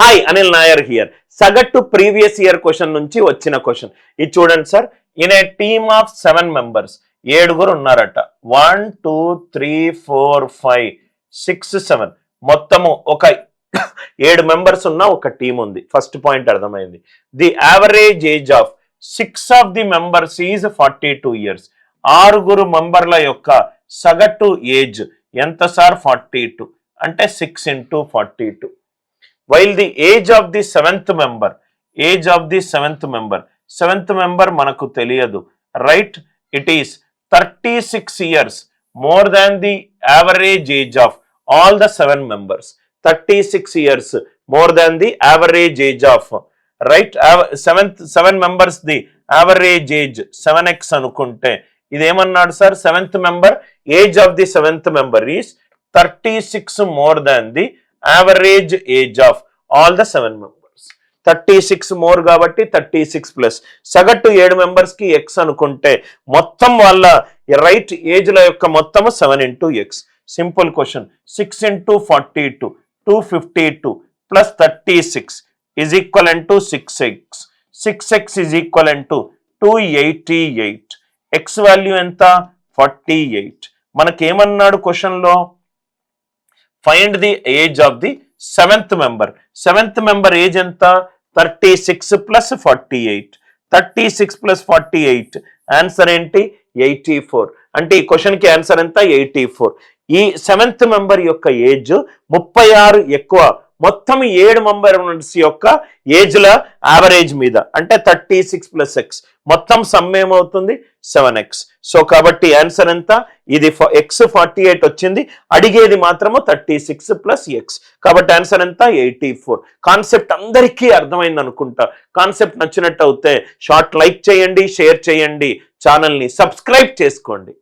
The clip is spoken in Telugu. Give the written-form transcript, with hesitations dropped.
Hi Anil Nair here. సగటు ప్రీవియస్ ఇయర్ క్వశ్చన్ నుంచి వచ్చిన క్వశ్చన్ ఇది చూడండి sir. In a team of 7 members, 7 ఉన్నారట. 1 2 3 4 5 6 7 మొత్తము ఒక 7 మెంబర్స్ ఉన్న ఒక టీం ఉంది. ఫస్ట్ పాయింట్ అర్థమైంది. The average age of 6 of the members is 42 years. 6 మెంబర్ల యొక్క సగటు ఏజ్ ఎంత సార్? 42 అంటే 6 into 42. While the age of the 7th member మనకు తెలియదు, right? It is 36 years more than the average age of all the 7 members. 36 years more than the average age of, right? 7 members the average age 7x అనుకుంటే ఇదేమన్నాడు sir? 7th member age of the 7th member is 36 more than the average age of all the 7 members. 36 more కాబట్టి 36 ప్లస్ సగటు 7 మెంబర్స్ కి x అనుకుంటే మొత్తం వాళ్ళ రైట్ ఏజ్ ల యొక్క మొత్తము 7 into x. Simple question. 6 into 42 252 plus 36 is equivalent to 6x. 6x is equivalent to 288. x value ఎంత? 48. మనకేమన్నాడు క్వశ్చన్ లో? Find the age of the 7th member. 7th member age ఎంత? 36 plus 48. 36 plus 48 ఆన్సర్ ఏంటి? 84. అంటే ఈ క్వశ్చన్ కి ఆన్సర్ ఎంత? 84. ఈ 7th member యొక్క ఏజ్ 36 ఎక్కువ మొత్తం 7 మెంబర్స్ యొక్క ఏజ్ల యావరేజ్ మీద. అంటే 36 plus x మొత్తం సమ్ ఏమవుతుంది? 7x. సో కాబట్టి ఆన్సర్ ఎంత? ఇది x 48 వచ్చింది, అడిగేది మాత్రము 36 plus x. కాబట్టి ఆన్సర్ ఎంత? 84. కాన్సెప్ట్ అందరికీ అర్థమైంది అనుకుంటా. కాన్సెప్ట్ నచ్చినట్టు అయితే షార్ట్ లైక్ చేయండి, షేర్ చేయండి, ఛానల్ని సబ్స్క్రైబ్ చేసుకోండి.